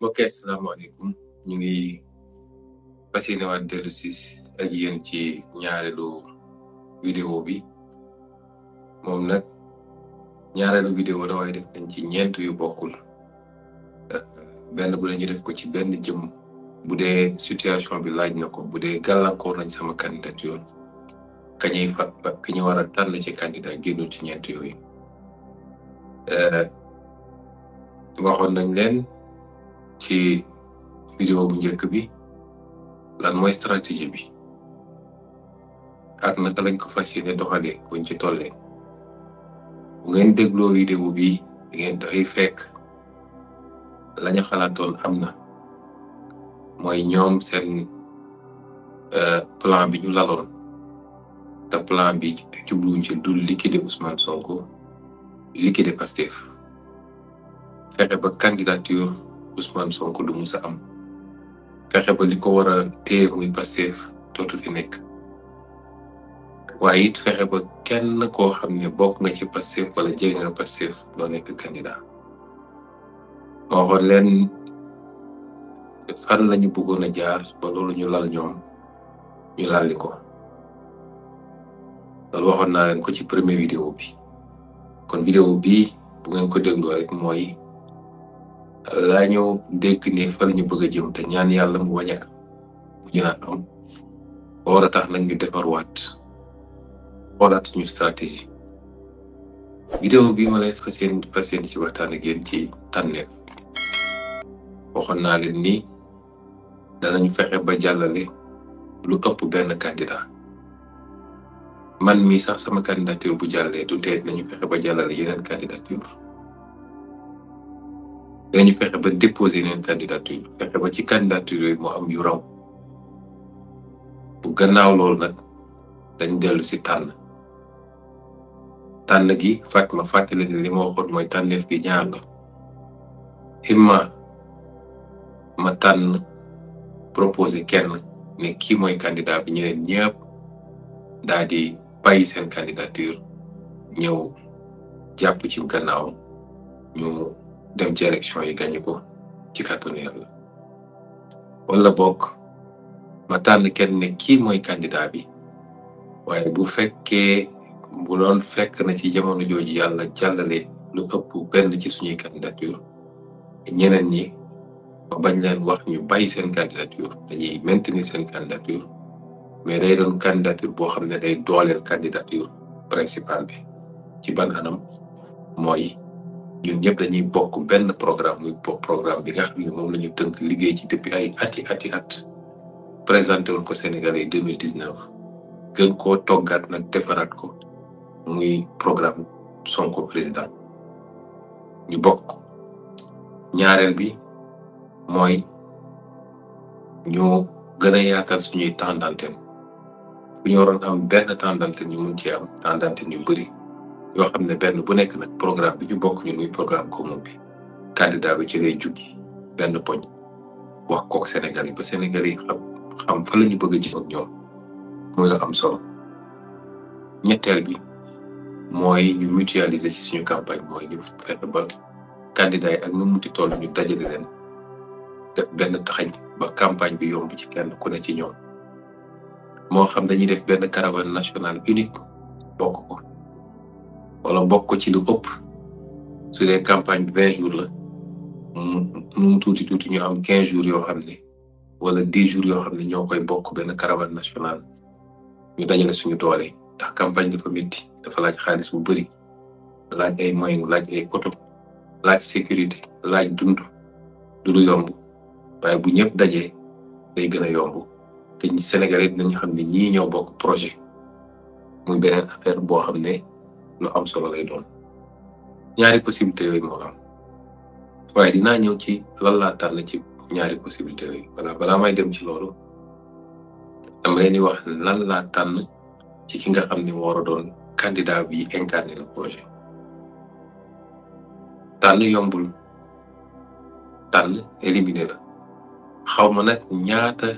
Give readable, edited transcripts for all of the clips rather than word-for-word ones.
Ok, asalaamaaleykum ñu ngi fas yéene waat dellu si ak yéen ci ñaareelu vidéo bi moom nag ñaareelu vidéo la waaye def nañ ci ñeent yu bokkul benn bu ne ñu def ko ci benn jëm bu dee situation bi laaj na ko bu dee gàllankoor nañ sama candidature ki ñu war a tànn ci candidat génnul ci ñeent yooyu waxoon nañ leen ci vidéo bu njëkk bi lan mooy stratégie bi ak naka lañ ko fas yéene doxalee buñ ci tollee bu ngeen dégloo vidéo bi di ngeen dafay fekk lañu xalaatoon am na mooy ñoom seen plan bi ñu laloon te plan bi jubluwuñ ci dul liquider Ousmane Sonko liquider Pastef fexe ba candidature Ousmane Sonko du musa am fexe ba li ko war a téye muy Pastef dootu fi nekk waaye it fexe ba kenn koo xam ne bokk nga ci Pastef wala jege nga Pastef doo nekk candidat moo waxoon leen fan lañu bëggoon a jaar ba loolu ñu lal ñoom ñu lalli ko loolu waxoon naa leen ko ci premier vidéo bi kon vidéo bii bu ngeen ko dégloo rek mooy laa ñëw dégg ne fa la ñu bëgg a jëm te ñaan yàlla mu wañ a mu gën a am war a tax nag ñu defarwaat xoolaat suñu stratégie vidéo bi ma lay fas yéene ci waxtaan ak yéen ci tànneef waxoon naa leen ni danañu fexe ba jàllale lu ëpp benn candidat man mii sax sama candidature bu jàllee du tee nañu fexe ba jàllale yeneen candidature dañu fexe ba déposer yeneen candidature fexe ba ci candidature yooyu moo am yu raw bu gannaaw loolu nag dañ dellu si tànn gi ma fàttali ne li ma waxoon mooy tànneef gi ñaar la imma ma tànn proposé kenn ne kii mooy candidat bi ñeneen ñëpp daal di bàyyi seen candidature ñëw jàpp ci gannaaw ñu def ci élection yi gañe ko ci kàttanu yàlla wala bokk ma tànn kenn ne kii mooy candidat bi waaye bu fekkee bu doon fekk na ci jamono jooju yàlla jàllale lu ëpp benn ci suñuy candidature ñeneen ñi ma bañ leen wax ñu bàyyi seen candidature dañuy maintenir seen candidature mais day doon candidature boo xam ne day dooleel candidature principale bi ci ban anam mooy ñun ñëpp dañuy bokk benn programme muy programme bi nga xam ne moom la ñu tënk liggéey ci depuis ay at présenté woon ko Sénégalais yi 2019 gën koo toggaat nag defaraat ko muy programme Sonko président ñu bokk ñaareel bi mooy ñu gën a yaatal suñuy temps d'antenne bu ñu waroon am benn temps d'antenne ñu mun ci am temps d'antenne yu bëri yoo xam ne benn bu nekk nag programme bi ñu bokk ñun muy programme commun bi candidat bi ci lay jukki benn poñ wax kook Sénégal yi ba Sénégal yi xam fa la ñu bëgg a jëm ak ñoom muy la am solo ñetteel bi mooy ñu mutualiser ci suñu campagne mooy ñu fexe ba candidat yi ak nu muti toll ñu dajale leen def benn taxañ ba campagne bi yomb ci kenn ku ne ci ñoom moo xam dañuy def benn caravane nationale unique bokk ko wala bokk ko ci lu ëpp su dee campagne bi 20 jours la mu tuuti ñu am 15 jours yoo xam ne wala 10 jours yoo xam ne ñoo koy bokk benn caravane nationale ñu dajale suñu doole ndax campagne dafa métti dafa laaj xaalis bu bëri laaj ay moyens laaj ay oto laaj sécurité laaj dund du lu yomb waaye bu ñëpp dajee day gën a yomb te ñi Sénégalais dinañu xam ne ñii ñoo bokk projet muy beneen affaire boo xam ne lu am solo lay doon ñaari possibilité yooyu moo am waaye dinaa ñëw ci lan laa tànn ci ñaari possibilité yooyu balaa may dem ci loolu dama leen di wax lan laa tànn ci ki nga xam ne moo war a doon candidat bi incarné le projet tànn yombul tànn éliminé la xaw ma nag ñaata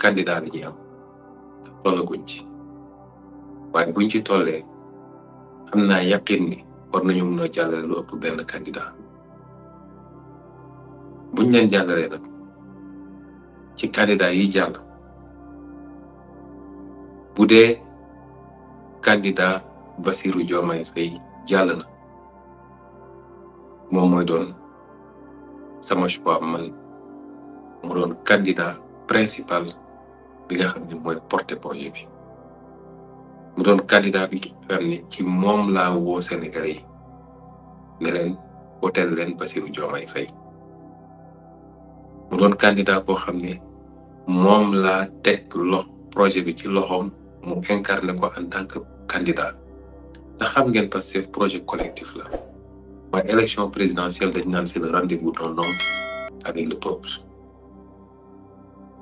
candidat la ñuy am tollaguñ ci waaye buñ ci tollee xam naa yaqin ni war nañu mën a jàllale lu ëpp benn candidat buñ leen jàllalee nag ci candidat yi jàll bu dee candidat Bassirou Diomaye Faye jàll na moom mooy doon sama choix man mu doon candidat principal bi nga xam ne mooy porter projet bi mu doon candidat bi nga xam ne ci moom laa woo Sénégalais yi ne leen woteel leen Bassirou Diomaye Faye mu doon candidat boo xam ne moom laa teg projet bi ci loxoom mu incarné ko en tant que candidat ndax xam ngeen parce que projet collectif la waaye élection présidentielle dañ naan c'est le rendez-vous d'un homme avec le peuple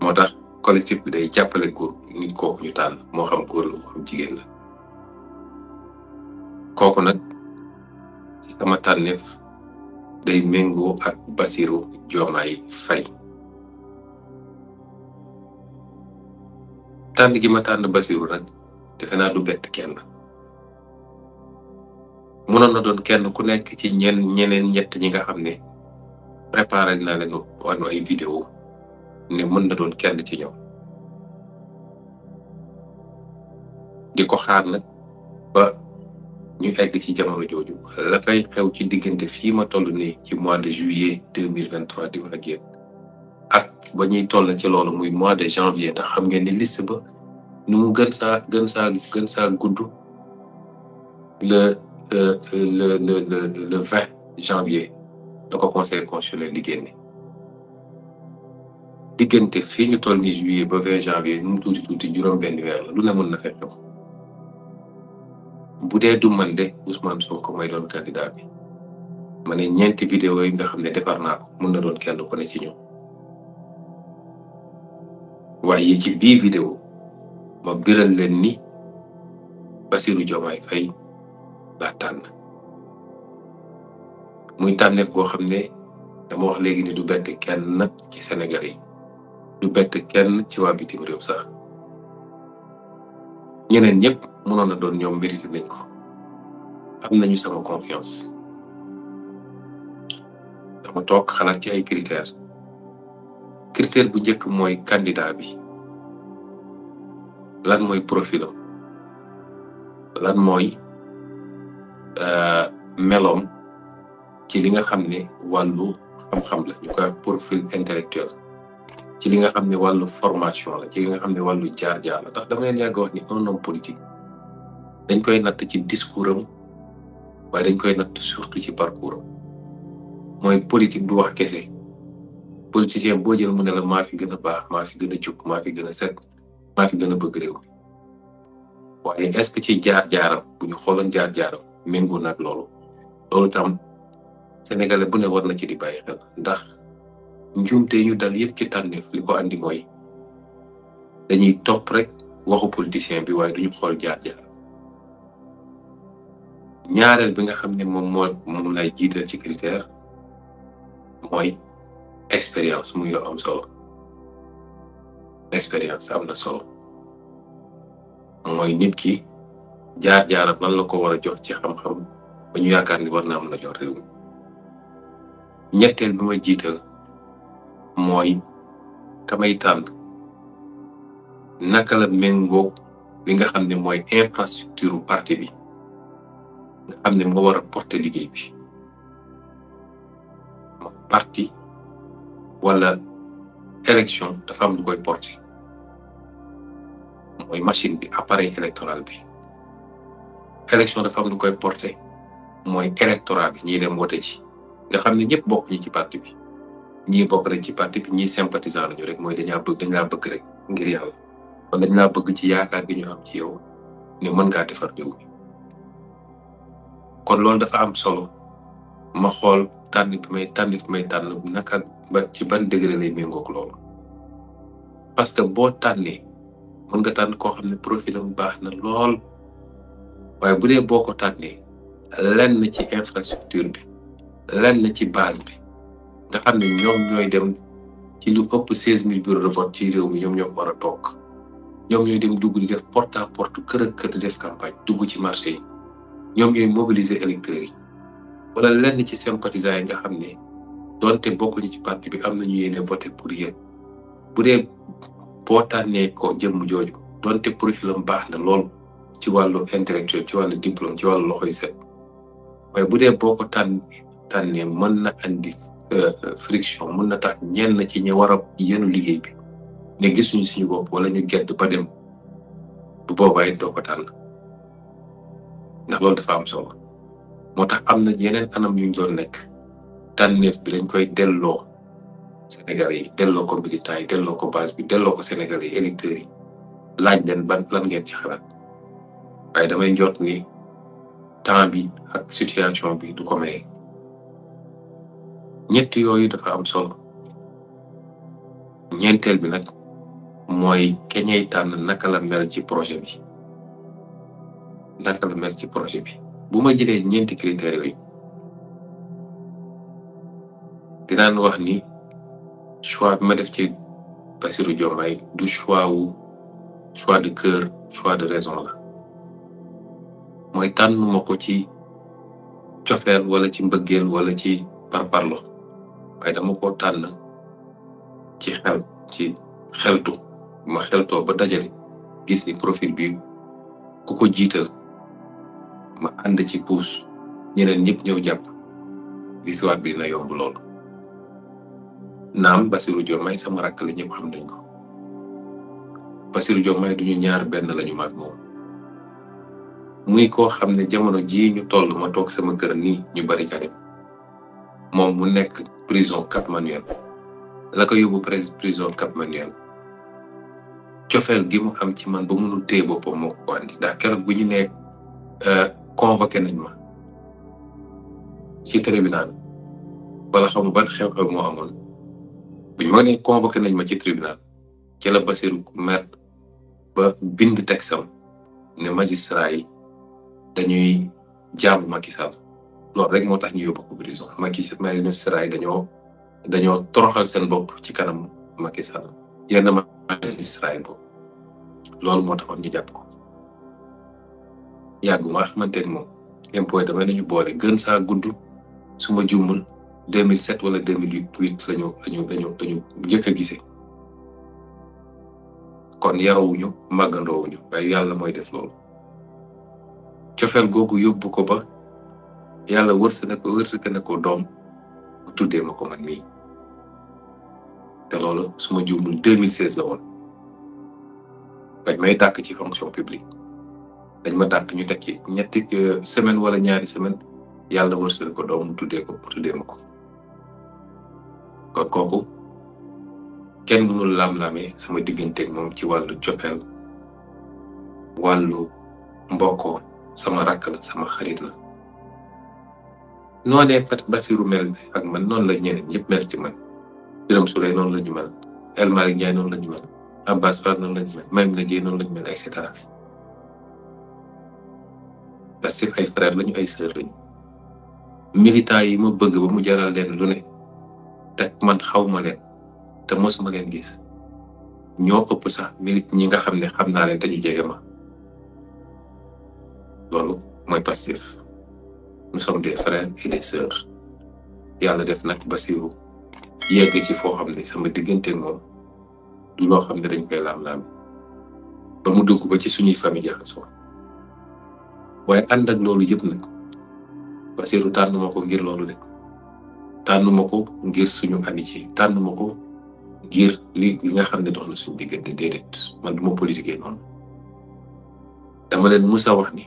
moo tax collectif bi day jàppale góor nit kooku ñu tànn moo xam góor la moo xam jigéen la kooku nag sama tànneef day méngoo ak Bassirou Diomaye Faye tànn gi ma tànn Bassirou nag defe naa du bett kenn mënoon na doon kenn ku nekk ci ñeneen ñett ñi nga xam ne préparé naa leen wan ay vidéo ne mën na doon kenn ci ñoom di ko xaar nag ba ñu egg ci jamono jooju la fay xew ci diggante fii ma toll nii ci mois de juillet 2023 di wax ak yéen ak ba ñuy toll ci loolu muy mois de janvier tax xam ngeen ni liste ba nu mu gën saa gudd le 20 janvier da ko conseil constitutionnel di génne diggante fii ñu toll ni juillet ba 20 janvier nu mu tuuti juróom-benn weer la lu ne mën na fekk bu dee du man de Ousmane Sonko mooy doon candidat bi ma ne ñeenti vidéo yi nga xam ne defar naa ko mën na doon kenn ku ne ci ñoom waaye ci bii vidéo ma biral leen ni Bassirou Diomaye Faye laa tànn muy tànneef goo xam ne dama wax léegi ni du bett kenn ci Sénégal yi du bett kenn ci waa bitim réew sax ñeneen ñëpp mënoon na doon ñoom mérité nañ ko am nañu sama confiance dama toog xalaat ci ay critères bu njëkk mooy candidat bi lan mooy profilam lan mooy meloom ci li nga xam ne wàllu xam-xam la ñu koy profil intellectuel ci li nga xam ne wàllu formation la ci li nga xam ne wàllu jaar-jaar la tax dama leen yàgg wax ni un homme politique dañ koy natt ci discours am waaye dañ koy natt surtout ci parcours am mooy politique du wax kese politicien boo jël mu ne la maa fi gën a baax maa fi gën a jub maa fi gën a set maa fi gën a bëgg réew mi waaye est-ce que ci jaar-jaaram bu ñu xooloon jaar-jaaram méngoo nag loolu tam sénégalais bu ne war na ci di bàyyi xel ndax njuumte ñu dal yëpp ci tànneef li ko andi mooy dañuy topp rek waxu politicien bi waaye duñu xool jaar-jaar ñaareel bi nga xam ne moom lay jiital ci critère mooy expérience muy lu am solo expérience am na solo mooy nit ki jaar-jaaram lan la ko war a jox ci xam-xam ba ñu yaakaar ni war naa mën a jox réew mi ñetteel bi ma jiital mooy kamay tànn naka la méngoo li nga xam ne mooy infrastructure parti bi nga xam ne moo war a porter liggéey bi parti wala élection dafa am lu koy porter mooy machine bi appareil électoral bi élection dafa am lu koy porter mooy électorat bi ñiy dem wote ji nga xam ne ñëpp bokk ñi ci parti bi ñii bokk rek ci parti bi ñii sympathisant lañu rek mooy dañ laa bëgg rek ngir yàlla kon dañ laa bëgg ci yaakaar gi ñu am ci yow ne mën ngaa defar réew mi kon loolu dafa am solo ma xool tànn bi may tànn naka ba ci ban degré lay méngoog loolu parce que boo tànnee mën nga tànn koo xam ne profilam baax na lool waaye bu dee boo ko tànnee lenn ci infrastructure bi lenn ci base bi nga xam ne ñoom ñooy dem ci lu ëpp 16000 bureaux de vote ci réew mi ñoom ñoo war a toog ñoom ñooy dem dugg di def porte à porte kër ak kër di def campagne dugg ci marché yi ñoom ñooy mobiliser électeurs yi wala lenn ci sympathisants yi nga xam ne donte bokkuñu ci parti bi am nañu yéene voté pour yéen bu dee boo tànnee ko jëmm jooju donte profilam baax na lool ci wàllu intellectuel ci wàllu diplôme ci wàllu loxoy set waaye bu dee boo ko tànnee mën na andi friction mën na tax ñenn ci ñi war a yenu liggéey bi ne gisuñu suñu bopp wala ñu gedd ba dem bu boobaa it doo ko tànn ndax loolu dafa am solo moo tax am na yeneen anam yuñ doon nekk tànneef bi dañ koy delloo Sénégalais yi delloo ko militants yi delloo ko base bi delloo ko Sénégalais yi électeurs yi laaj leen lan ngeen ci xalaat waaye damay njort ni temps bi ak situation bi du ko maye ñett yooyu dafa am solo ñeenteel bi nag mooy keñay tànn naka la mel ci projet bi bu ma jëlee ñeenti critères yooyu dinaan wax ni choix bi ma def ci Bassirou Diomaye du choix de cœur choix de raison la mooy tànnuma ko ci cofeel wala ci mbëggeel wala ci parparlo waaye dama ko tànn ci xeltu ma xeltoo ba dajale gis ni profil bi ku ko jiital ma ànd ci puus ñeneen ñëpp ñëw jàpp victoire bi dina yomb loolu naam Bassirou Diomaye sama rakk la ñëpp xam nañ ko Bassirou Diomaye duñu ñaar benn lañu maag moom muy koo xam ne jamono jii ñu toll ma toog sama kër nii ñu bari karim moom mu nekk prison Cap Manuel la ko yóbbu prison Cap Manuel cofeel gi mu am ci man ba mënul téye boppam moo ko andi ndax keroog bu ñu ne convoqué nañ ma ci tribunal wala xamu ban xew-xew moo amoon buñ ma ne convoqué nañ ma ci tribunal ci la Bassirou mer ba bind texam ne magistrat yi dañuy jaamu Macky Sall loolu rek moo tax ñu yóbbu ko prison magistrat yi dañoo toroxal seen bopp ci kanam Macky Sall yenn magistrat yi boobu loolu moo taxoon ñu jàpp ko yàgguma xamante ni moom impôt damay nañu boole gën saa gudd su ma juumul 2007 wala 2008 lañu njëkk a gisee kon yarawuñu màggandoowuñu waaye yàlla mooy def loolu cofeel googu yóbbu ko ba yàlla wërsëg na ko doom bu tuddee ma ko man mii te loolu su ma juumul 2016 la woon dañ may dàkk ci fonction publique dañ ma dàkk ñu teg ci ñetti semaine wala ñaari semaine yàlla wërsëg ko doom mu tuddee ma ko kon kooku kenn mënul laam-laamee sama digganteeg moom ci wàllu cofeel wàllu mbokkoo sama rakk la sama xarit la noonee Bassirou mel ak man noonu la ñeneen ñëpp mel ci man Birame Souleye noonu la ñu mel El Malick Ndiaye noonu la ñu mel Abbas Fall noonu la ñu mel Maymouna Gueye noonu la ñu mel et cetera parce que ay frère lañu ay sœur lañu militants yi ma bëgg ba mu jaral leen lu ne te man xawma leen te mosuma leen gis ñoo ëpp sax ñi nga xam ne xam naa leen te ñu jege ma loolu mooy Pastef nous sommes des frères et des sœurs yàlla def nag Bassirou yegg ci foo xam ne sama diggante moom du loo xam ne dañ koy laam-laam ba mu dugg ba ci suñuy famille jaxasoo waaye ànd ak loolu yëpp nag Bassirou tànnuma ko ngir loolu de tànnuma ko ngir suñu amitié tànnuma ko ngir li nga xam ne dox na suñu diggante déedéet man du ma politiquer noonu dama leen musa wax ni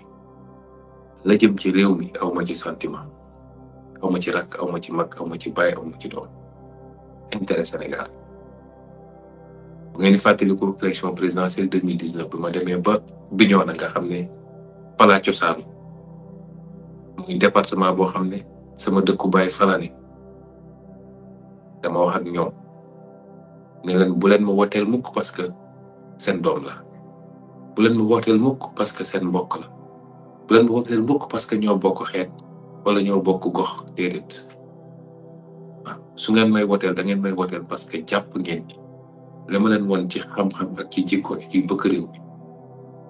la jëm ci réew mi aw ma ci sentiment aw ma ci rakk aw ma ci mag aw ma ci baay aw ma ci doom intérêt Sénégal bu ngeen di fàttaliku élection présidentielle 2019 bi ma demee ba Bignona nga xam ne fala cosaan muy département boo xam ne sama dëkku baay fala ne dama wax ak ñoom ne leen bu leen ma woteel mukk parce que seen doom la bu leen ma woteel mukk parce que seen mbokk la bu leen ma woteel mukk parce que ñoo bokk xeet wala ñoo bokk gox déedéet waaw su ngeen may woteel da ngeen may woteel parce que jàpp ngeen li ma leen woon ci xam-xam ak ci jikko ak ci bëgg réew mi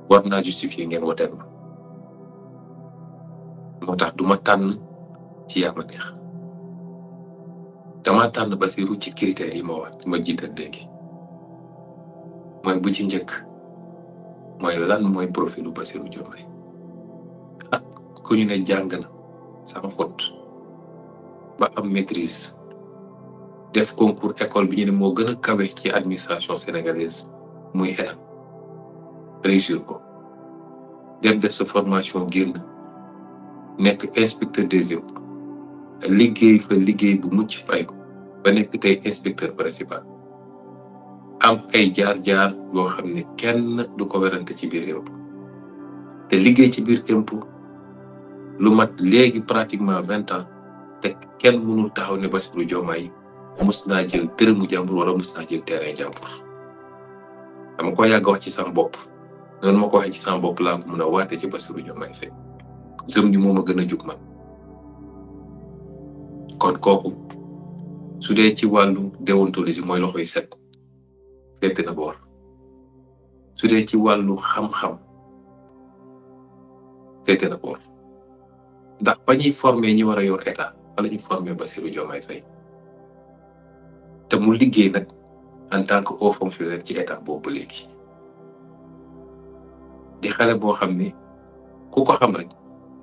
war naa justifier ngeen woteel ma moo tax duma tànn ci yaa ma neex dama tànn Bassirou ci critères yi ma wax ma jiital léegi mooy bu ci njëkk mooy lan mooy profilu Bassirou Diomaye ku ñu ne jàng na sama faute ba am maîtrise def concours école bi ñu ne moo gën a kawe ci administration sénégalaise muy ENA réussir ko def sa formation génn nekk inspecteur des impôts liggéey fa liggéey bu mucc fay ba nekk tey inspecteur principal am ay jaar-jaar yoo xam ne kenn du ko werante ci biir impôt te liggéey ci biir impôt lu mat léegi pratiquement 20 ans te kenn mënul taxaw ne Bassirou Diomaye mus naa jël dërëmu jàmbur wala mus naa jël terrain jàmbur dama ko yàgg wax ci sama bopp noonu ma ko waxee ci sama bopp laa ko mën a waate ci Bassirou Diomaye Faye gëm ni moom a gën a jug man kon kooku su dee ci wàllu déontologie mooy loxoy set féete na boor su dee ci wàllu xam-xam féete na boor ndax ba ñuy formé ñi war a yor état wala ñu formé Bassirou Diomaye Faye te mu liggéey nag en tant que haut fonctionnaire ci état boobu léegi di xale boo xam ne ku ko xam rek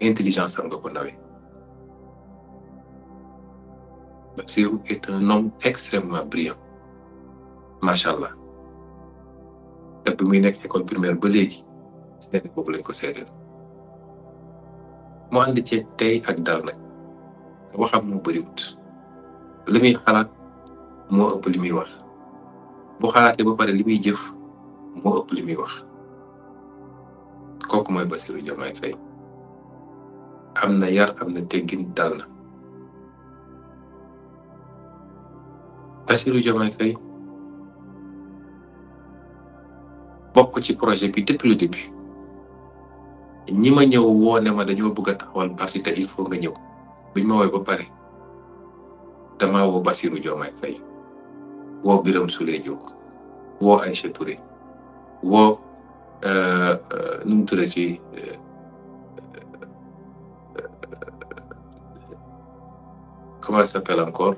intelligence am nga ko nawee Bassirou est un homme extrêmement brillant macha allah te bi muy nekk école primaire ba léegi seede boobu lañ ko seedeel mu ànd ci tey ak dal nag waxam moo bëriwut li muy xalaat moo ëpp li muy wax bu xalaatee ba pare li muy jëf moo ëpp li muy wax kooku mooy Bassirou Diomaye Faye am na yar am na teggin dal na Bassirou Diomaye Faye bokk ci projet bi depuis le début ñi ma ñëw woo ne ma dañoo bëgg a taxawal parti te il faut nga ñëw buñ ma woowee ba pare damaa woo Bassirou Diomaye Faye woo Birame Souleye Diop woo Aïcha Touré woo nu mu tuddee ci comment ça s'appelle encore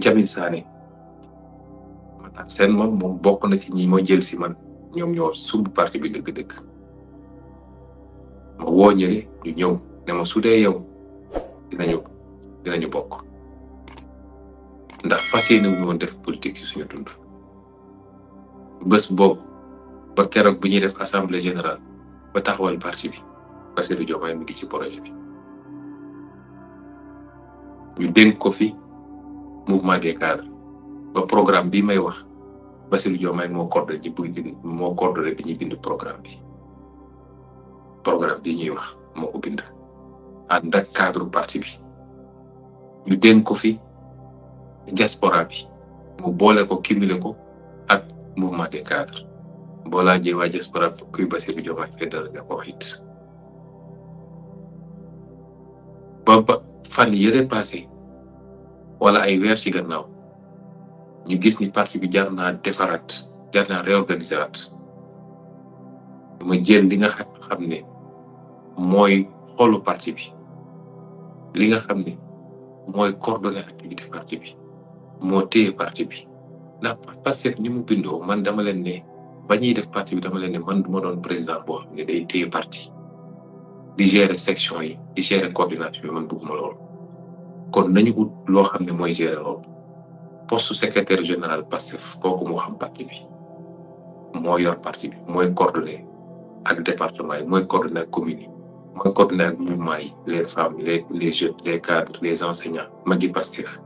Jamil Sané seen moom bokk na ci ñi ma jël si man ñoom ñoo sumb parti bi dëgg-dëgg ma woo ñële ñu ñëw ne ma su dee yow dinañu bokk ndax fas yéene wu ñu woon def politique ci suñu dund bés boobu ba keroog bi ñuy def assemblée générale ba taxawal parti bi Bassirou Diomaye mi ngi ci projet bi ñu dénk ko fi mouvement des cadres ba programme bi may wax Bassirou Diomaye moo coordonné bi ñuy bind programme bi ñuy wax moo ko bind ànd ak cadre parti bi ñu dénk ko fi diaspora bi mu boole ko cumulé ko ak mouvement des cadres boo laajee waa diaspora bi kuy Bassirou Diomaye Faye dara nga ko wax it ba fan yële passé wala ay weer ci gannaaw ñu gis ni parti bi jar naa defaraat jar naa réorganiser waat ma jël li nga xam ne mooy xolu parti bi li nga xam ne mooy coordonner activité parti bi moo téye parti bi ndax Pastef ni mu bindoo man dama leen ne ba ñuy def parti bi dama leen ne man du ma doon président boo xam ne day téye parti di gérer section yi di gérer coordination yi man bëgguma loolu kon nañu ut loo xam ne mooy gérer loolu poste secrétaire général Pastef kooku moo xam parti bi moo yor parti bi mooy coordonner ak département yi mooy coordonner ak commune yi mooy coordonner ak mouvement yi les femmes les jeunes les cadres les enseignants magi Pastef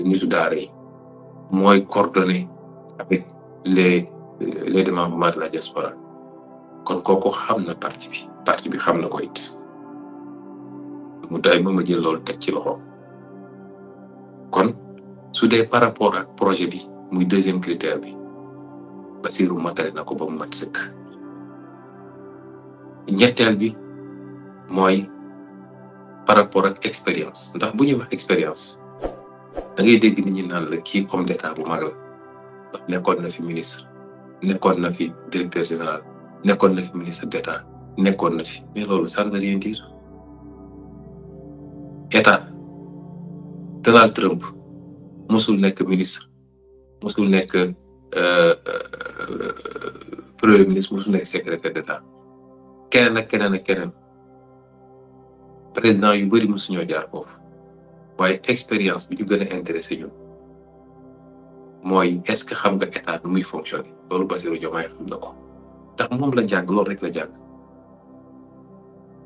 nitu daara yi mooy coordonner avec les démembrements de la diaspora kon kooku xam na parti bi xam na ko it mu day ma jël loolu teg ci loxo kon su dee par rapport ak projet bi muy deuxième critère bi Bassirou matale na ko ba mu mat sëkk ñetteel bi mooy par rapport ak expérience ndax bu ñuy wax expérience da ngay dégg nit ñi naan la kii homme d'état bu mag la ndax nekkoon na fi ministre nekkoon na fi directeur général nekkoon na fi ministre d'état nekkoon na fi mais loolu ça ne veut rien dire état Donald Trump musul nekk ministre musul nekk premier ministre musul nekk secrétaire d'état keneen ak keneen ak keneen président yu bëri musuñoo jaar foofu waaye expérience bi ñu gën a intéressé ñun mooy est-ce que xam nga état nu muy fonctionner loolu Bassirou Diomaye xam na ko ndax moom la jàng loolu rek la jàng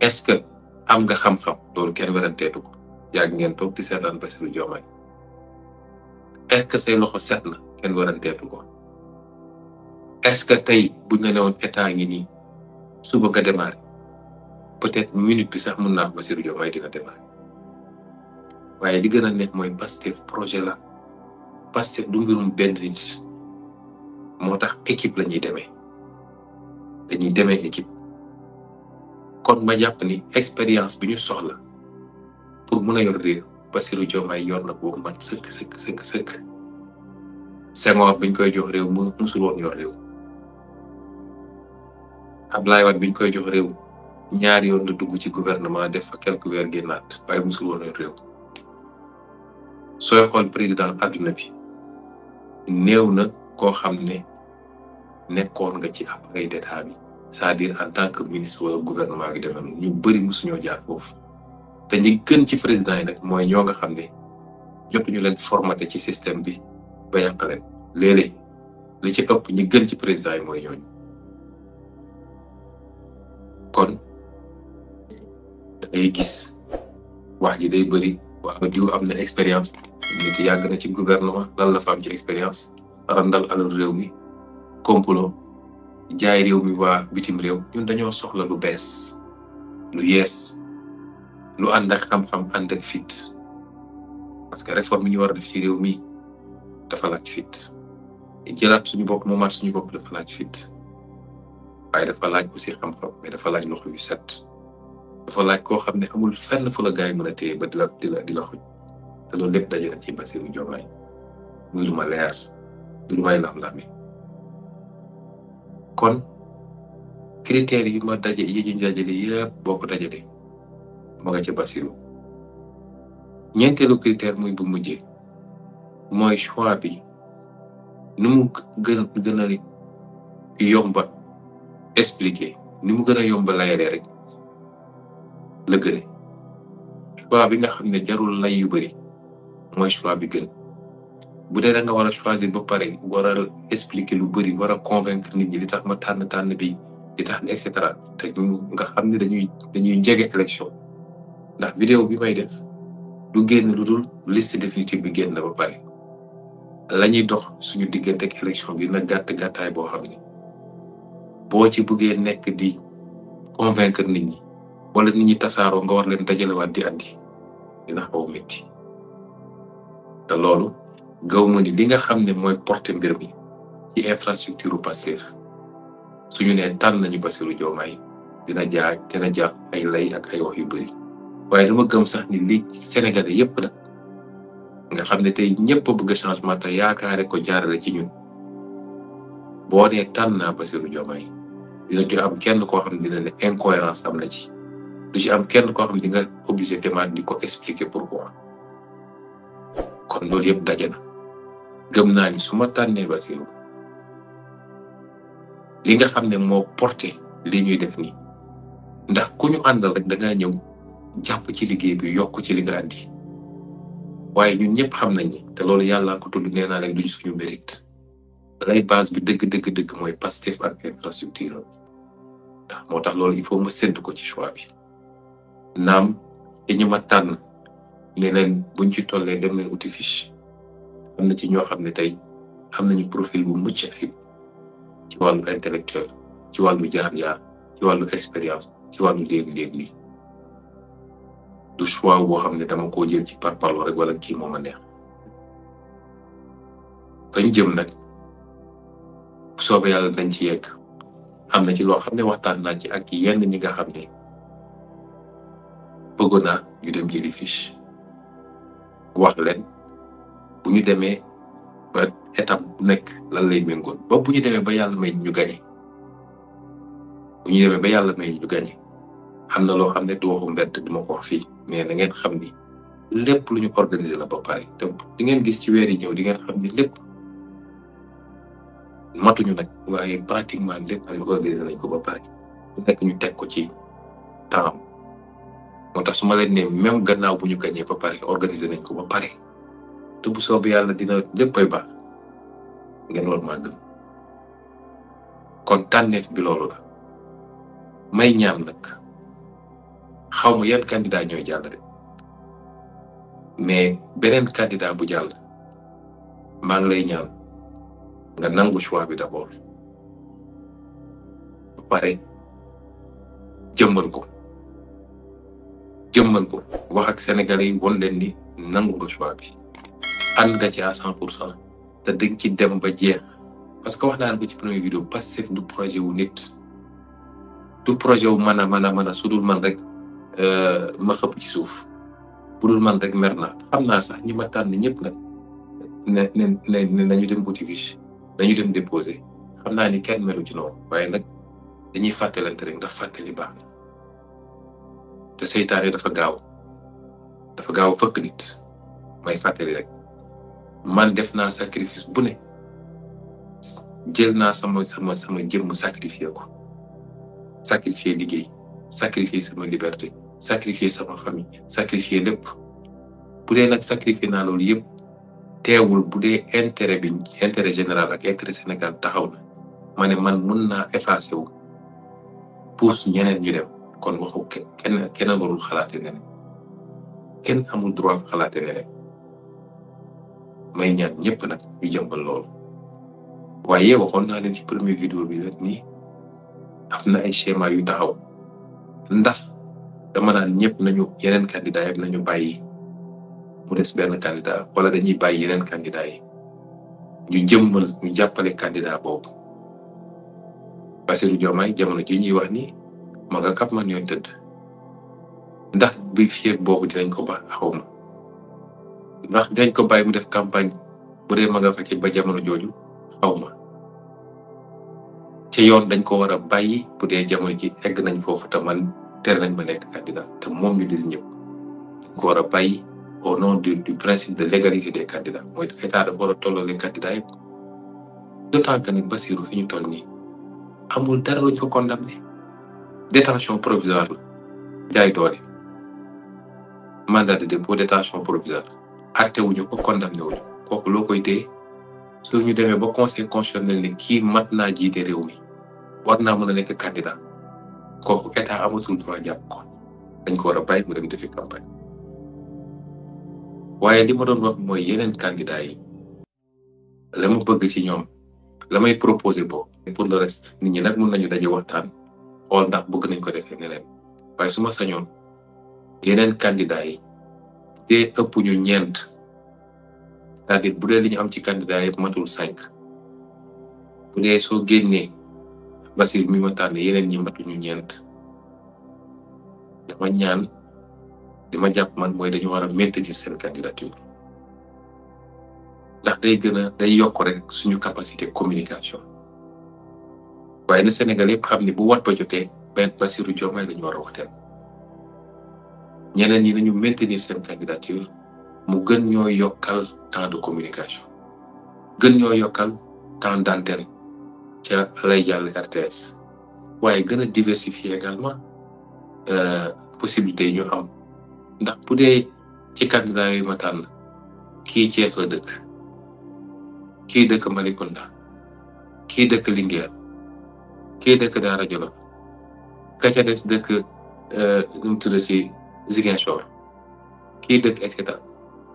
est-ce que am nga xam-xam loolu kenn weranteetu ko yàgg ngeen toog di seetaan Bassirou Diomaye est-ce que say loxo set na kenn weranteetu ko est-ce que tey buñ la newoon état ngi nii suba nga démarrer peut-être minute bi sax mun naa Bassirou Diomaye dina démarrer waaye li gën a neex mooy Pastef projet la Pastef du mbirum benn nit moo tax équipe la ñuy demee dañuy demee équipe kon ma jàpp ni expérience bi ñu soxla pour mun a yor réew Bassirou Diomaye yor na ko mat sëkk Senghor biñ koy jox réew mu musul woon yor réew Abdoulaye Wade biñ koy jox réew ñaari yoon la dugg ci gouvernement def fa quelques weer génnaat waaye musul woon yor réew sooy xool président adduna bi néew na koo xam ne nekkoon nga ci appareil d'état bi c'est-à-dire en tant que ministre wala gouvernement gi demee ñu bëri musuñoo jaar foofu te ñi gën ci président yi nag mooy ñoo nga xam ne jotuñu leen formaté ci système bi ba yàq leen léeg-léeg li ci ëpp ñi gën ci président yi mooy ñooñu kon dangay gis wax ji day bëri waaw diw am na expérience nit yàgg na ci gouvernement lan la fa am ci expérience randal alal réew mi complot jaay réew mi waa bitim réew ñun dañoo soxla lu bees lu yees lu ànd ak xam-xam ànd ak fit parce que réforme yi ñu war a def ci réew mi dafa laaj fit jëlaat suñu bopp moomaat suñu bopp dafa laaj fit waaye dafa laaj aussi xam-xam mais dafa laaj loxo yu set dafa laaj koo xam ne amul fenn fu la gaay mën a téye ba di la xuj te loolu lépp daje na ci Bassirou Diomaye muy lu ma leer du lu may lam-lame kon critères yi ma daje yi ñu dajale yëpp boo ko dajale ma nga ci Bassirou ñeenteelu critère muy bu mujjee mooy choix bi ni mu gën a yomba expliquer ni mu gën a yomba layalee rek la gëne choix bi nga xam ne jarul lay yu bëri mooy choix bi gën bu dee da nga war a choisir ba pare war a expliquer lu bëri war a convaincre nit ñi li tax ma tànn bi li tax et cetera te ñu nga xam ne dañuy jege élection ndax vidéo bi may def du génn lu dul liste définitive bi génn na ba pare la ñuy dox suñu diggante ak élection bi na gàttaay boo xam ne boo ci bëggee nekk di convaincre nit ñi wala nit ñi tasaaroo nga war leen dajalewaat di andi dina xaw a métti te loolu gaw ma ni li nga xam ne mooy porter mbir mi ci infrastructure u Pastef suñu nee tànn nañu Bassirou Diomaye dina jaar ay lay ak ay wax yu bëri waaye dama gëm sax ni li Sénégalais yépp la nga xam ne tey ñëpp a bëgg changement te yaakaare ko jaarale ci ñun boo nee tànn naa Bassirou Diomaye dina ci am kenn koo xam ne dina ne incohérence am na ci du ci am kenn koo xam ne di nga obligé demaat di ko expliquer pourquoi kon loolu yëpp daje na gëm naa ni su ma tànnee Bassirou li nga xam ne moo porté li ñuy def nii ndax ku ñu àndal rek da ngaa ñëw jàpp ci liggéey bi yokk ci li nga andi waaye ñun ñëpp xam nañ ni te loolu yàllaa ko tudd nee naa leen duñ suñu mérite lay base bi dëgg mooy Pastef ak infrastructure ndax moo tax loolu il faut ma sédd ko ci choix bi naam te ñu ma tànn ne leen buñ ci tollee dem leen uti fiche am na ci ñoo xam ne tey am nañu profil bu mucc ayib ci wàllu intellectuel ci wàllu jaar-jaar ci wàllu expérience ci wàllu léeg-léeg lii du choix boo xam ne dama koo jël ci parparloo rek wala kii moo ma neex bañ jëm nag bu soobee yàlla dañ ci yegg am na ci loo xam ne waxtaan naa ci ak yenn ñi nga xam ne bëggoon naa ñu dem jëli fiche wax leen bu ñu demee ba étape bu nekk lan lay méngoon ba bu ñu demee ba yàlla may ñu gañe am na loo xam ne du waxu mbedd duma ko wax fii mais na ngeen xam ni lépp lu ñu organiser la ba pare te di ngeen gis ci weer yi ñëw di ngeen xam ni lépp matuñu nag waaye pratiquement lépp ay organiser nañ ko ba pare lu nekk ñu teg ko ci temps moo tax su ma leen ne même gannaaw bu ñu gañee ba pare organiser nañ ko ba pare te bu soobee yàlla dina léppay baax ngeen war maa gëm kon tànneef bi loolu la may ñaan nag xaw ma yan candidat ñooy jàll de mais beneen candidat bu jàll maa ngi lay ñaan nga nangu choix bi d'abord ba pare jëmmal ko wax ak sénégalais yi won leen ni nangu nga choix bi ànd nga ci à 100% te dañ ci dem ba jeex parce que wax naa ko ci première vidéo Pastef du projet wu nit du projet wu mën a sudul man rek ma xëpp ci suuf bu dul man rek mer na xam naa sax ñi ma tànn ñëpp nag ne nañu dem wuti fiche nañu dem déposer xam naa ni kenn melu ci noonu waaye nag dañuy fàttalante rek ndax fàttali baax na te seytaane dafa gaaw fëkk nit may fàttali rek man def naa sacrifice bu ne jël naa sama jëmm sacrifier ko sacrifier liggéey sacrifier sama liberté sacrifier sama famille sacrifier lépp bu dee nag sacrifier naa loolu yëpp teewul bu dee intérêt général ak intérêt Sénégal taxaw na ma ne man mun naa effacer wu pour ñeneen ñu dem kon waxu kenn warul xalaate neneen kenn amul droit xalaate neneen may ñaan ñëpp nag ñu jëmbal loolu waaye waxoon naa leen ci première vidéo bi rek nii am na ay schéma yu taxaw ndax dama naan ñëpp nañu yeneen candidat yëpp nañu bàyyi mu des benn candidat wala dañuy bàyyi yeneen candidat yi ñu jàppale candidat boobu Bassirou Diomaye jamono ji ñuy wax ni ma nga kap man yoon tëdd ndax bi fii boobu dinañ ko ba xaw ma ndax dinañ ko bàyyi mu def campagne bu dee ma nga fa ci ba jamono jooju xaw ma ci yoon dañ ko war a bàyyi bu dee jamono ji egg nañ foofu te man tere nañ ma nekk candidat te moom ñu désigné dañ ko war a bàyyi au nom du principe de l'égalité des candidats mooy état dafa war a tolloo les candidats yëpp d'autant que nag Bassirou fi ñu toll nii amul dara luñ ko condamné détention provisoire la jaay doole mandat de dépôt détention provisoire àtte wuñu ko condamné wuñu kooku loo koy téye su ñu demee ba conseil constitutionnel ni kii mat naa jiite réew mi war naa mën a nekk candidat kooku état amatul droit jàpp ko dañ ko war a bàyyi mu dem defi campagne waaye li ma doon wax mooy yeneen candidat yi la ma bëgg ci ñoom la may proposé boobu pour le reste nit ñi nag mën nañu daje waxtaan xool ndax bëgg nañ ko defee neneen waaye su ma sañoon yeneen candidat yi dee ëpp ñu ñeent c'est-à-dire bu dee li ñu am ci candidat yëpp matul 5 bu dee soo génnee Bassirou mi ma tànn yeneen ñi matuñu ñeent dama ñaan li ma jàpp man mooy dañu war a maintenir seen candidature ndax day yokk rek suñu capacité communication waaye na Sénégal yëpp xam ni bu wat ba jotee benn Bassirou Diomaye lañu war a waxtaan ñeneen ñi nañu maintenir seen candidature mu gën ñoo yokkal temps de communication gën ñoo yokkal temps d'antenne ca lay jàll RTS waaye gën a diversifier également possibilité yi ñu am ndax bu dee ci candidat yu ma tànn kii Thiès la dëkk kii dëkk Malicounda kii dëkk Linguère kii dëkk Daara Jolof ka ca des dëkk nu mu tudd ci Ziguinchor kii dëkk et cetera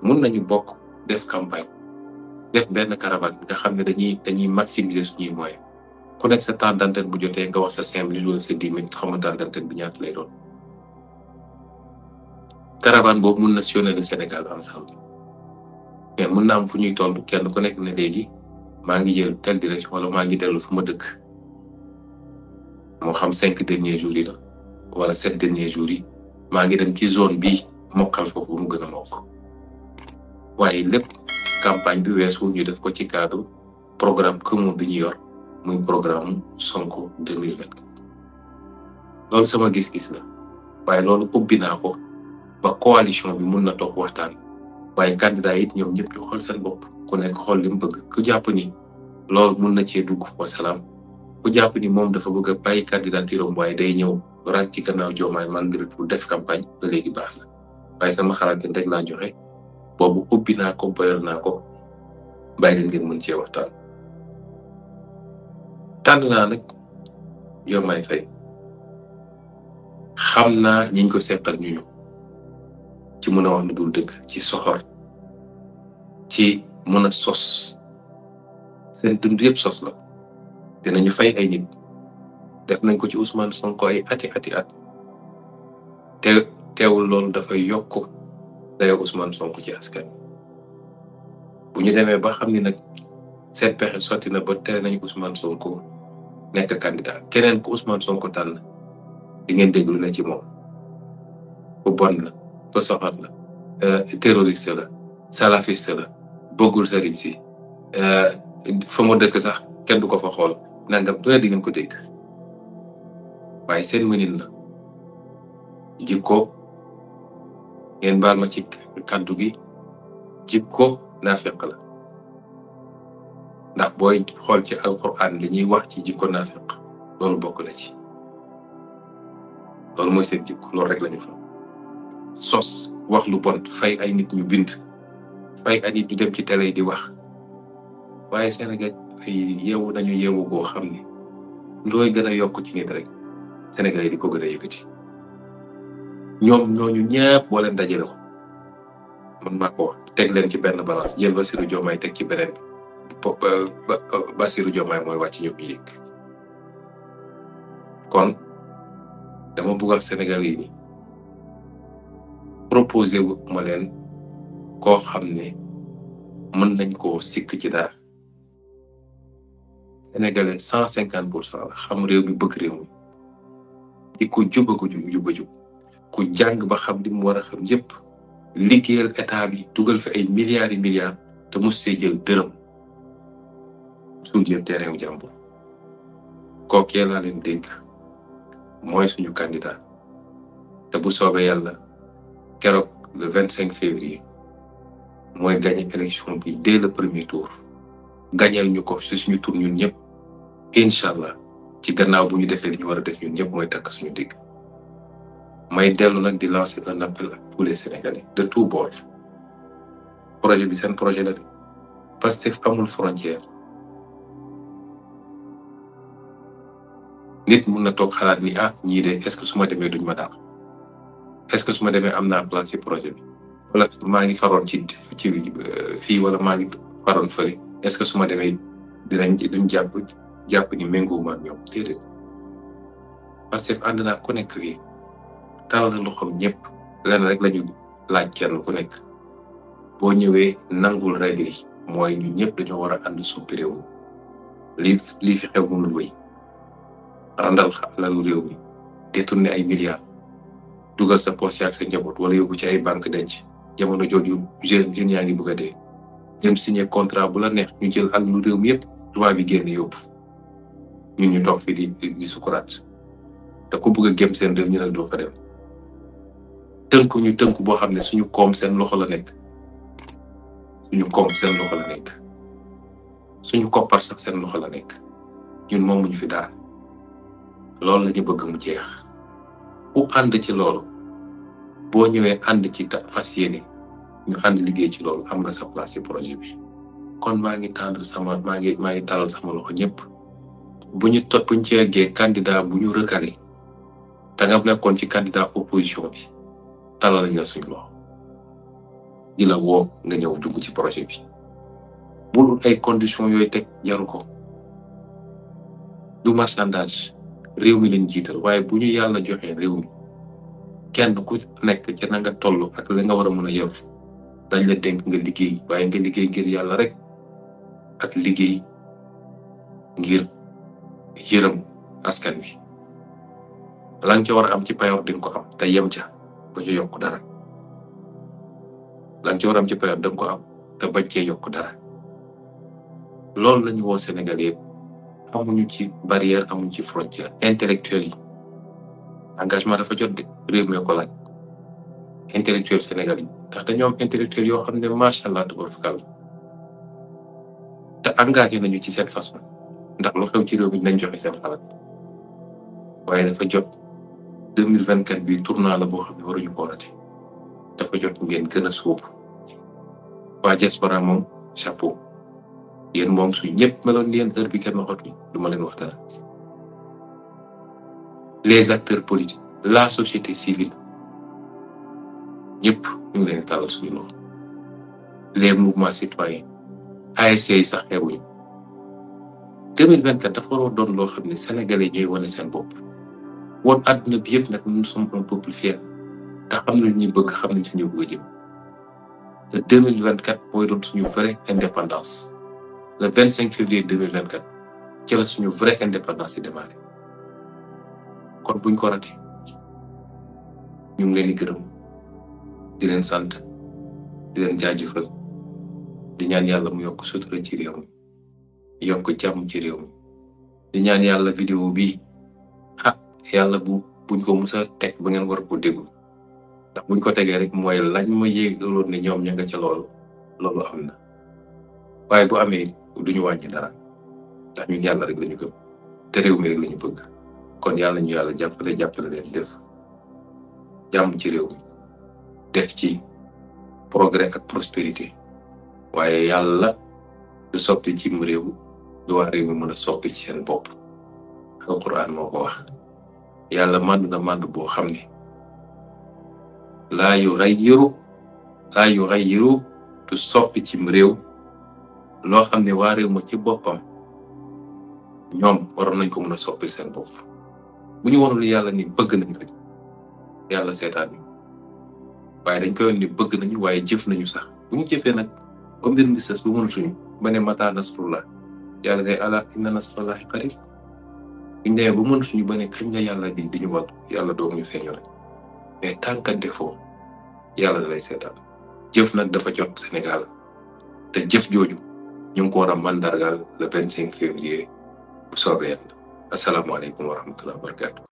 mun nañu bokk def campagne def benn caravane nga xam ne dañuy maximiser suñuy moyens ku nekk sa temps d'antenne bu jotee nga wax sa 5 minutes wala sa 10 minutes xam nga temps d'antenne bi ñaata lay doon caravane boobu mun na sillonner le Sénégal ensemble mais mun na am fu ñuy toll kenn ku nekk ne léegi maa ngi jël telle direction wala maa ngi dellu fu ma dëkk moo xam 5 derniers jours yi la wala 7 derniers jours yi maa ngi dem ci zone bii mokkal foofu mu gën a mokk waaye lépp campagne bi weesu ñu def ko ci cadre programme commun bi ñu yor muy programme Sonko 2024 loolu sama gis-gis la waaye loolu ubbi naa ko ba coalition bi mun na toog waxtaan waaye candidat yi ñoom ñëpp ñu xool seen bopp ku nekk xool li mu bëgg ku jàpp ni loolu mun na cee dugg wasalaam ku jàpp ni moom dafa bëgg a bàyyi candidature am waaye day ñëw rang ci gannaaw Diomaye malgré tout def campagne ba léegi baax na waaye sama xalaat rek laa joxe boobu ubbi naa ko boyal naa ko bàyyi leen ngeen mën cee waxtaan. tànn naa nag Diomaye Faye xam naa ñiñ ko seqal ñu ci mën a wax lu dul dëgg ci soxor ci mën a sos seen dund yëpp sos la dinañu fay ay nit def nañ ko ci Ousmane Sonko ay ati at te teewul loolu dafay yokk dayoo Ousmane Sonko ci askan bu ñu demee ba xam ni nag seen pexe sotti na ba tere nañ Ousmane Sonko nekk candidat keneen ku Ousmane Sonko tànn di ngeen déglu ne ci moom bu bon la ba soxor la terroriste la salafiste la bëggul sëriñ si fa mu dëkk sax kenn du ko fa xool nangam du ne di ngeen ko dégg waaye seen mënin la jikko ngeen baal ma ci kàddu gi jikko naafeq la ndax booy xool ci alquran li ñuy wax ci jikko naafeq loolu bokk na ci loolu mooy seen jikko loolu rek lañu fa sos wax lu bon fay ay nit ñu bind fay ay nit ñu dem ci télé di wax waaye Sénégal ay yeewu nañu yeewu goo xam ne looy gën a yokk ci nit rek Sénégal yi di ko gën a yëkkati ñoom ñooñu ñëpp boo leen dajale ko man maa ko wax teg leen ci benn balance jël Bassirou Diomaye teg ci beneen bi Bassirou Diomaye mooy wàcc ñëpp ñu yëg kon dama bëgg wax Sénégal yi ni proposé wu ma leen koo xam ne mën nañ koo sikk ci dara Sénégalais 150% la xam réew mi bëgg réew mi di ko juba jub ku jàng ba xam li mu war a xam yépp liggéeyal état bi dugal fi ay milliards yi milliards te mu see jël dërëm suul yëpp terrain wu jàmbur kookee laa leen dégg mooy suñu candidat te bu soobee yàlla keroog le 25 février mooy gagné élection bi dès le premier tour gagneel ñu ko si suñu tour ñun ñëpp incha allah ci gannaaw bu ñu defee li ñu war a def ñun ñëpp mooy takk suñu dégg may dellu nag di lancer un appel à tous les Sénégalais de tous bords projet bi seen projet la de Pastef amul frontière nit mun na toog xalaat ni ñii de est-ce que su ma demee duñ ma daal est-ce que su ma demee am naa place ci projet bi wala maa ngi faroon ci fii wala maa ngi faroon fële est-ce que su ma demee duñ jàpp ni méngoowuma ak ñoom déedéet Pastef ànd naa ku nekk fii talal na loxoom ñëpp lenn rek lañu laaj kenn ku nekk boo ñëwee nangul règle yi mooy ñu ñëpp dañoo war a ànd suppi réew mi lii fi xew mënul wéy randal alalu réew mi détourné ay milliards dugal sa poche ak sa njaboot wala yóbbu ci ay banque denc jamono jooju jeunes yaa ngi bëgg a dee dem signé contrat bu la neex ñu jël alalu réew mi yëpp tubaab bi génn yóbbu ñun ñu toog fii di sukuraat te ku bëgg a gém seen réew ñu ne doo fa dem tënku boo xam ne suñu koom seen loxo la nekk suñu koppar sax seen loxo la nekk ñun moomuñu fi dara loolu la ñu bëgg mu jeex ku ànd ci loolu boo ñëwee ànd ci fas yéene ñu ànd liggéey ci loolu am nga sa place ci projet bi kon maa ngi talal sama loxo ñëpp buñ ci yeggee candidat bu ñu recalé te nga nekkoon ci candidat opposition bi talal nañ la suñu loxo di la woo nga ñëw dugg ci projet bi bu ay conditions yooyu teg jaru ko du marchandage réew mi lañ jiital waaye bu ñu yàlla joxee réew mi kenn ku nekk ci na nga toll ak la nga war a mën a yor dañ la dénk nga liggéey waaye nga liggéey ngir yàlla rek ak liggéey ngir yërëm askan wi la nga ca war a am ci payoor di nga ko am te yem ca ba ca yokk dara la nga ca war a am ci payoor da nga ko am te bañ cee yokk dara loolu la ñu woo Sénégal yëpp amuñu ci barrière amuñu ci frontière intellectuel yi engagement dafa jot de réew mi ko laaj intellectuel Sénégal yi ndax dañoo am intellectuel yoo xam ne macha allah tabaraka te engagé nañu ci seen façon ndax lu xew ci réew mi dinañ joxe seen xalaat waaye dafa jot 2024 bi tournant la boo xam ne waruñu ko raté dafa jot ngeen gën a sóobu waa diaspora moom chapeau yéen moom su ñëpp meloon ni yéen heure bi kenn waxatuñ du ma leen wax dara les acteurs politiques la société civile ñëpp ñu ngi leen tàllal suñu loxo les mouvements citoyens ASC yi sax xewuñu 2024 dafa waroo doon loo xam ne sénégalais ñooy wane seen bopp woon àdduna bi yëpp nag nous sommes un peuple fier te xam nañ ñu bëgg xam nañ fi ñu bëgg a jëm te 2024 mooy doon suñu vraie indépendance le 25 février 2024 ci la suñu vraie indépendance yi démarré kon buñ ko raté ñu ngi leen di gërëm di leen sant di leen jaajëfal di ñaan yàlla mu yokk sutura ci réew mi yokk jàmm ci réew mi di ñaan yàlla vidéo bi yàlla buñ ko musa teg ba ngeen war ko déglu ndax buñ ko tegee rek mooy lañ ma yéegaloon ne ñoom ña nga ca loolu am na waaye bu amee duñu wàññi dara ndax ñun yàlla rek lañu gëm te réew mi rek lañu bëgg kon yàlla ñu yàlla jàppale leen def jàmm ci réew mi def ci progrès ak prospérité waaye yàlla du soppi ci mu réew du waa réew mi mën a soppi ci seen bopp alquran moo ko wax yàlla màndu na màndu boo xam ne laa yughayyiru du soppi ci mu réew loo xam ne waa réew ma ci boppam ñoom waroon nañ ko mën a soppil seen bopp bu ñu wanul yàlla ni bëgg nañ rek yàlla seetaan ñu waaye dañ koy ni bëgg nañu waaye jëf nañu sax bu ñu jëfee nag ba mbir mi sës bu mënatuñu ba ne mata nasrullah yàlla say ala inna nasrullahi qarib bu ñu demee ba mënatuñu ba ne kañ la yàlla di ñu wàllu yàlla doog ñu feeñu rek mais tant que defoo yàlla da lay seetaan jëf nag dafa jot Sénégal te jëf jooju ñu ngi ko war a mandargaal le 25 février bu soobee yàlla asalaamaaleykum wa rahmatulah wa barakatu